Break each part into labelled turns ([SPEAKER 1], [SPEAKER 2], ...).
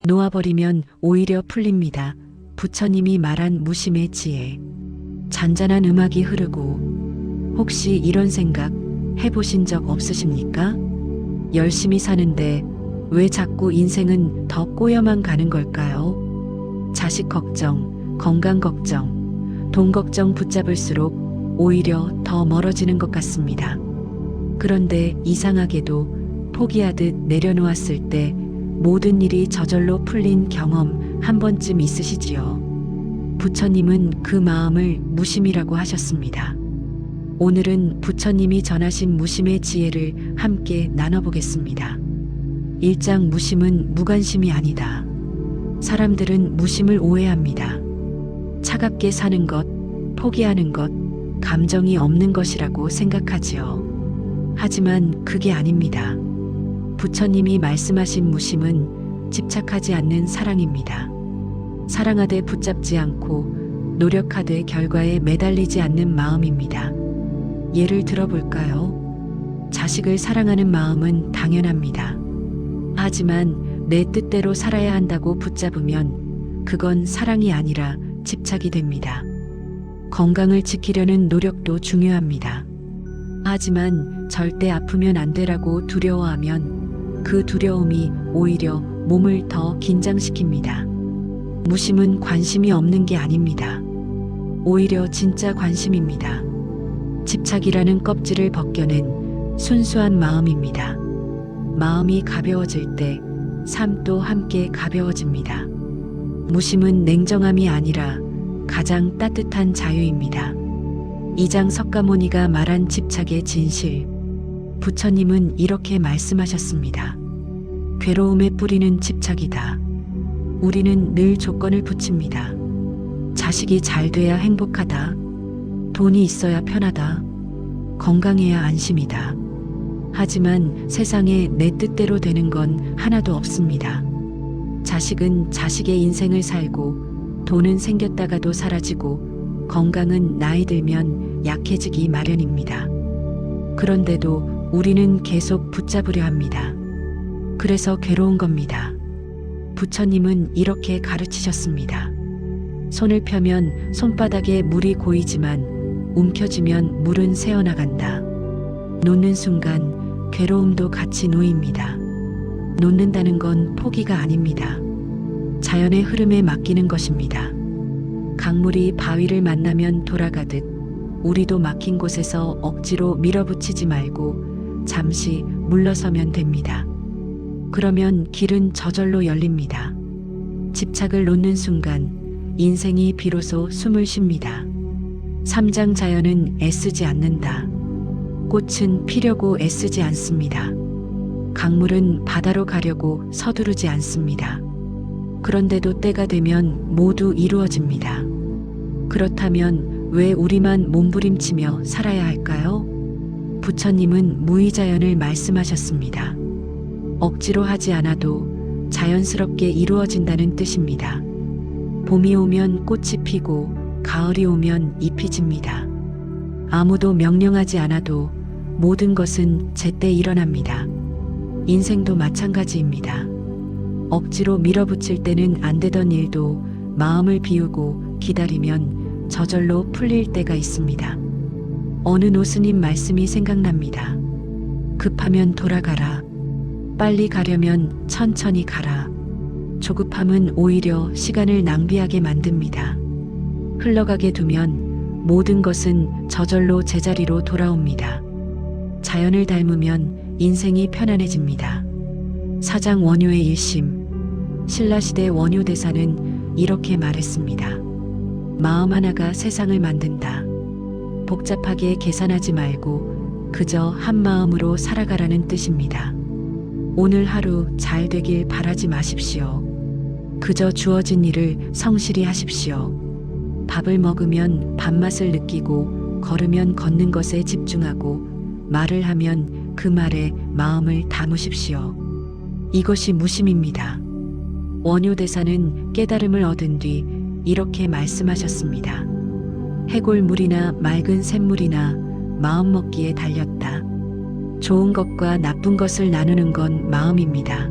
[SPEAKER 1] 놓아버리면 오히려 풀립니다. 부처님이 말한 무심의 지혜. 잔잔한 음악이 흐르고 혹시 이런 생각 해보신 적 없으십니까? 열심히 사는데 왜 자꾸 인생은 더 꼬여만 가는 걸까요? 자식 걱정, 건강 걱정, 돈 걱정 붙잡을수록 오히려 더 멀어지는 것 같습니다. 그런데 이상하게도 포기하듯 내려놓았을 때 모든 일이 저절로 풀린 경험 한 번쯤 있으시지요? 부처님은 그 마음을 무심이라고 하셨습니다. 오늘은 부처님이 전하신 무심의 지혜를 함께 나눠보겠습니다. 1장 무심은 무관심이 아니다. 사람들은 무심을 오해합니다. 차갑게 사는 것, 포기하는 것, 감정이 없는 것이라고 생각하지요. 하지만 그게 아닙니다. 부처님이 말씀하신 무심은 집착하지 않는 사랑입니다. 사랑하되 붙잡지 않고 노력하되 결과에 매달리지 않는 마음입니다. 예를 들어볼까요? 자식을 사랑하는 마음은 당연합니다. 하지만 내 뜻대로 살아야 한다고 붙잡으면 그건 사랑이 아니라 집착이 됩니다. 건강을 지키려는 노력도 중요합니다. 하지만 절대 아프면 안 되라고 두려워하면 그 두려움이 오히려 몸을 더 긴장시킵니다. 무심은 관심이 없는 게 아닙니다. 오히려 진짜 관심입니다. 집착이라는 껍질을 벗겨낸 순수한 마음입니다. 마음이 가벼워질 때 삶도 함께 가벼워집니다. 무심은 냉정함이 아니라 가장 따뜻한 자유입니다. 2장 석가모니가 말한 집착의 진실. 부처님은 이렇게 말씀하셨습니다. 괴로움의 뿌리는 집착이다. 우리는 늘 조건을 붙입니다. 자식이 잘 돼야 행복하다. 돈이 있어야 편하다. 건강해야 안심이다. 하지만 세상에 내 뜻대로 되는 건 하나도 없습니다. 자식은 자식의 인생을 살고 돈은 생겼다가도 사라지고 건강은 나이 들면 약해지기 마련입니다. 그런데도 우리는 계속 붙잡으려 합니다. 그래서 괴로운 겁니다. 부처님은 이렇게 가르치셨습니다. 손을 펴면 손바닥에 물이 고이지만 움켜쥐면 물은 새어나간다. 놓는 순간 괴로움도 같이 놓입니다. 놓는다는 건 포기가 아닙니다. 자연의 흐름에 맡기는 것입니다. 강물이 바위를 만나면 돌아가듯 우리도 막힌 곳에서 억지로 밀어붙이지 말고 잠시 물러서면 됩니다. 그러면 길은 저절로 열립니다. 집착을 놓는 순간 인생이 비로소 숨을 쉽니다. 3장 자연은 애쓰지 않는다. 꽃은 피려고 애쓰지 않습니다. 강물은 바다로 가려고 서두르지 않습니다. 그런데도 때가 되면 모두 이루어집니다. 그렇다면 왜 우리만 몸부림치며 살아야 할까요? 부처님은 무의자연을 말씀하셨습니다. 억지로 하지 않아도 자연스럽게 이루어진다는 뜻입니다. 봄이 오면 꽃이 피고 가을이 오면 잎이 집니다. 아무도 명령하지 않아도 모든 것은 제때 일어납니다. 인생도 마찬가지입니다. 억지로 밀어붙일 때는 안 되던 일도 마음을 비우고 기다리면 저절로 풀릴 때가 있습니다. 어느 노스님 말씀이 생각납니다. 급하면 돌아가라. 빨리 가려면 천천히 가라. 조급함은 오히려 시간을 낭비하게 만듭니다. 흘러가게 두면 모든 것은 저절로 제자리로 돌아옵니다. 자연을 닮으면 인생이 편안해집니다. 사장 원효의 일심. 신라시대 원효대사는 이렇게 말했습니다. 마음 하나가 세상을 만든다. 복잡하게 계산하지 말고 그저 한 마음으로 살아가라는 뜻입니다. 오늘 하루 잘 되길 바라지 마십시오. 그저 주어진 일을 성실히 하십시오. 밥을 먹으면 밥맛을 느끼고 걸으면 걷는 것에 집중하고 말을 하면 그 말에 마음을 담으십시오. 이것이 무심입니다. 원효대사는 깨달음을 얻은 뒤 이렇게 말씀하셨습니다. 해골물이나 맑은 샘물이나 마음먹기에 달렸다. 좋은 것과 나쁜 것을 나누는 건 마음입니다.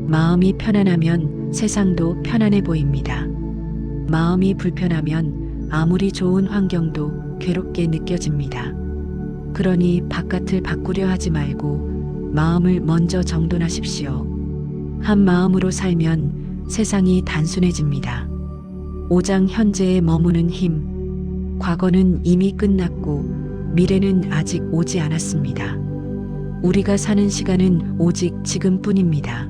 [SPEAKER 1] 마음이 편안하면 세상도 편안해 보입니다. 마음이 불편하면 아무리 좋은 환경도 괴롭게 느껴집니다. 그러니 바깥을 바꾸려 하지 말고 마음을 먼저 정돈하십시오. 한 마음으로 살면 세상이 단순해집니다. 5장 현재에 머무는 힘. 과거는 이미 끝났고 미래는 아직 오지 않았습니다. 우리가 사는 시간은 오직 지금뿐입니다.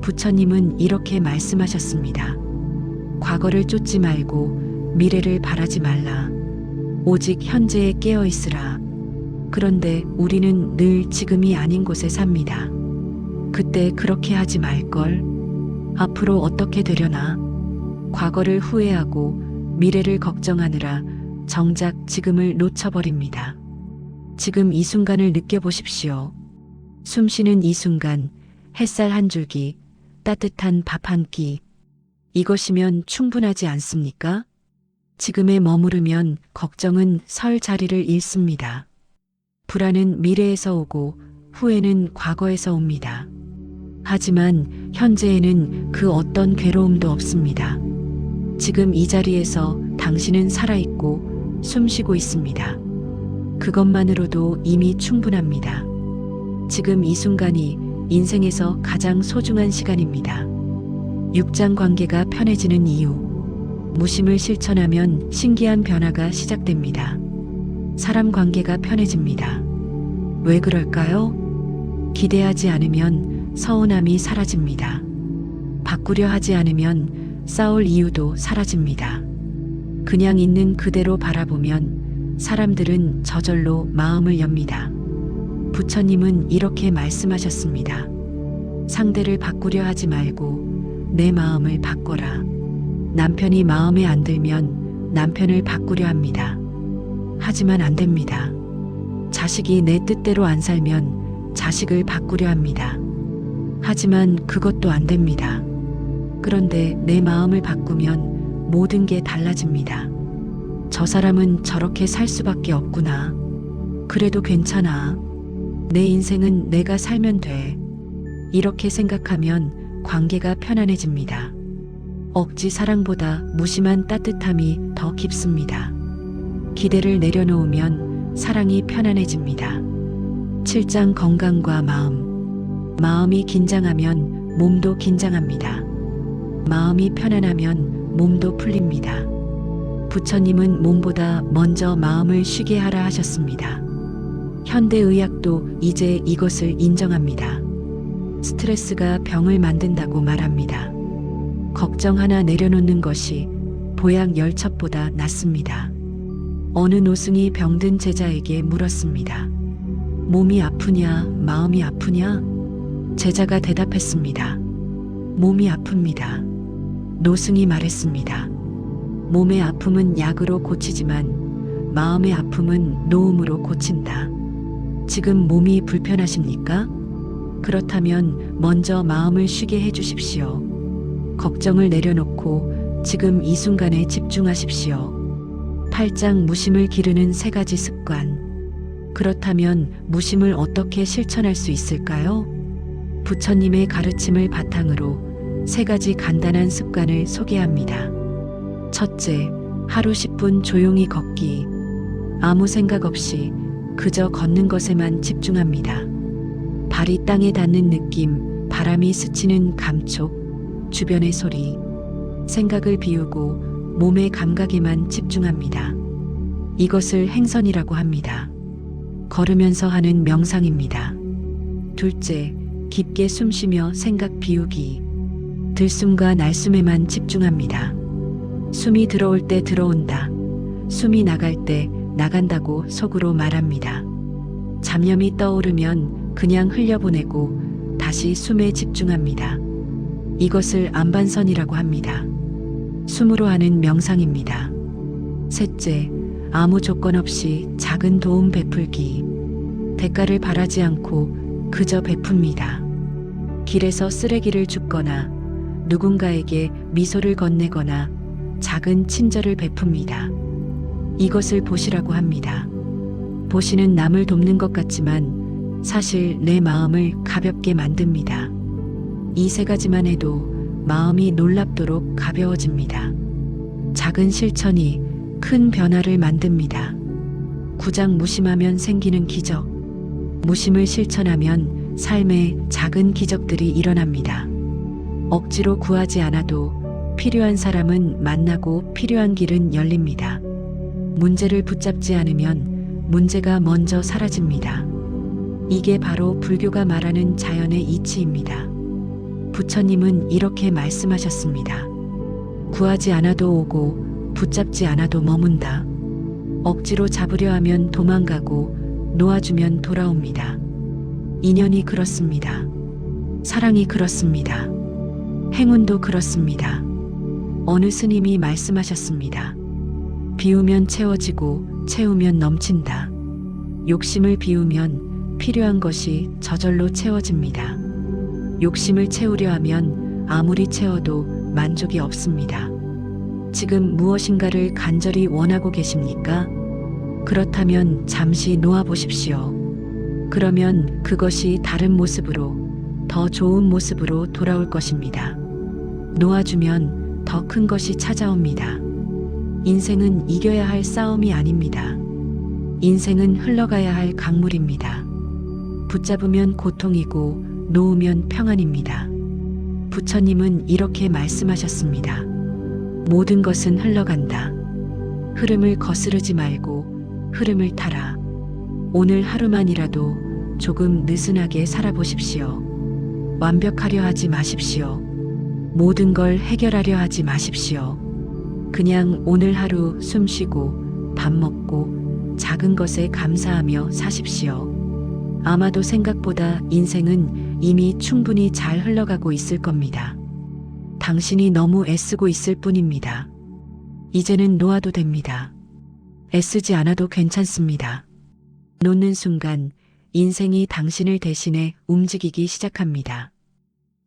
[SPEAKER 1] 부처님은 이렇게 말씀하셨습니다. 과거를 쫓지 말고 미래를 바라지 말라. 오직 현재에 깨어 있으라. 그런데 우리는 늘 지금이 아닌 곳에 삽니다. 그때 그렇게 하지 말걸. 앞으로 어떻게 되려나. 과거를 후회하고 미래를 걱정하느라 정작 지금을 놓쳐버립니다. 지금 이 순간을 느껴보십시오. 숨 쉬는 이 순간, 햇살 한 줄기, 따뜻한 밥 한 끼. 이것이면 충분하지 않습니까? 지금에 머무르면 걱정은 설 자리를 잃습니다. 불안은 미래에서 오고 후회는 과거에서 옵니다. 하지만 현재에는 그 어떤 괴로움도 없습니다. 지금 이 자리에서 당신은 살아있고 숨쉬고 있습니다. 그것만으로도 이미 충분합니다. 지금 이 순간이 인생에서 가장 소중한 시간입니다. 6장 관계가 편해지는 이유. 무심을 실천하면 신기한 변화가 시작됩니다. 사람 관계가 편해집니다. 왜 그럴까요? 기대하지 않으면 서운함이 사라집니다. 바꾸려 하지 않으면 싸울 이유도 사라집니다. 그냥 있는 그대로 바라보면 사람들은 저절로 마음을 엽니다. 부처님은 이렇게 말씀하셨습니다. 상대를 바꾸려 하지 말고 내 마음을 바꿔라. 남편이 마음에 안 들면 남편을 바꾸려 합니다. 하지만 안 됩니다. 자식이 내 뜻대로 안 살면 자식을 바꾸려 합니다. 하지만 그것도 안 됩니다. 그런데 내 마음을 바꾸면 모든 게 달라집니다. 저 사람은 저렇게 살 수밖에 없구나. 그래도 괜찮아. 내 인생은 내가 살면 돼. 이렇게 생각하면 관계가 편안해집니다. 억지 사랑보다 무심한 따뜻함이 더 깊습니다. 기대를 내려놓으면 사랑이 편안해집니다. 7장 건강과 마음. 마음이 긴장하면 몸도 긴장합니다. 마음이 편안하면 몸도 풀립니다. 부처님은 몸보다 먼저 마음을 쉬게 하라 하셨습니다. 현대의학도 이제 이것을 인정합니다. 스트레스가 병을 만든다고 말합니다. 걱정 하나 내려놓는 것이 보약 10첩보다 낫습니다. 어느 노승이 병든 제자에게 물었습니다. 몸이 아프냐, 마음이 아프냐? 제자가 대답했습니다. 몸이 아픕니다. 노승이 말했습니다. 몸의 아픔은 약으로 고치지만 마음의 아픔은 노음으로 고친다. 지금 몸이 불편하십니까? 그렇다면 먼저 마음을 쉬게 해주십시오. 걱정을 내려놓고 지금 이 순간에 집중하십시오. 8장 무심을 기르는 3가지 습관. 그렇다면 무심을 어떻게 실천할 수 있을까요? 부처님의 가르침을 바탕으로 3가지 간단한 습관을 소개합니다. 첫째, 하루 10분 조용히 걷기. 아무 생각 없이 그저 걷는 것에만 집중합니다. 발이 땅에 닿는 느낌, 바람이 스치는 감촉, 주변의 소리, 생각을 비우고 몸의 감각에만 집중합니다. 이것을 행선이라고 합니다. 걸으면서 하는 명상입니다. 둘째, 깊게 숨쉬며 생각 비우기. 들숨과 날숨에만 집중합니다. 숨이 들어올 때 들어온다. 숨이 나갈 때 나간다고 속으로 말합니다. 잡념이 떠오르면 그냥 흘려보내고 다시 숨에 집중합니다. 이것을 안반선이라고 합니다. 숨으로 하는 명상입니다. 셋째, 아무 조건 없이 작은 도움 베풀기. 대가를 바라지 않고 그저 베풉니다. 길에서 쓰레기를 줍거나 누군가에게 미소를 건네거나 작은 친절을 베풉니다. 이것을 보시라고 합니다. 보시는 남을 돕는 것 같지만 사실 내 마음을 가볍게 만듭니다. 이 3가지만 해도 마음이 놀랍도록 가벼워집니다. 작은 실천이 큰 변화를 만듭니다. 9장 무심하면 생기는 기적. 무심을 실천하면 삶에 작은 기적들이 일어납니다. 억지로 구하지 않아도 필요한 사람은 만나고 필요한 길은 열립니다. 문제를 붙잡지 않으면 문제가 먼저 사라집니다. 이게 바로 불교가 말하는 자연의 이치입니다. 부처님은 이렇게 말씀하셨습니다. 구하지 않아도 오고 붙잡지 않아도 머문다. 억지로 잡으려 하면 도망가고 놓아주면 돌아옵니다. 인연이 그렇습니다. 사랑이 그렇습니다. 행운도 그렇습니다. 어느 스님이 말씀하셨습니다. 비우면 채워지고 채우면 넘친다. 욕심을 비우면 필요한 것이 저절로 채워집니다. 욕심을 채우려 하면 아무리 채워도 만족이 없습니다. 지금 무엇인가를 간절히 원하고 계십니까? 그렇다면 잠시 놓아보십시오. 그러면 그것이 다른 모습으로, 더 좋은 모습으로 돌아올 것입니다. 놓아주면 더 큰 것이 찾아옵니다. 인생은 이겨야 할 싸움이 아닙니다. 인생은 흘러가야 할 강물입니다. 붙잡으면 고통이고 놓으면 평안입니다. 부처님은 이렇게 말씀하셨습니다. 모든 것은 흘러간다. 흐름을 거스르지 말고 흐름을 타라. 오늘 하루만이라도 조금 느슨하게 살아보십시오. 완벽하려 하지 마십시오. 모든 걸 해결하려 하지 마십시오. 그냥 오늘 하루 숨 쉬고 밥 먹고 작은 것에 감사하며 사십시오. 아마도 생각보다 인생은 이미 충분히 잘 흘러가고 있을 겁니다. 당신이 너무 애쓰고 있을 뿐입니다. 이제는 놓아도 됩니다. 애쓰지 않아도 괜찮습니다. 놓는 순간 인생이 당신을 대신해 움직이기 시작합니다.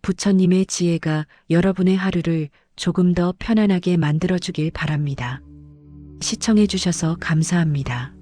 [SPEAKER 1] 부처님의 지혜가 여러분의 하루를 조금 더 편안하게 만들어주길 바랍니다. 시청해 주셔서 감사합니다.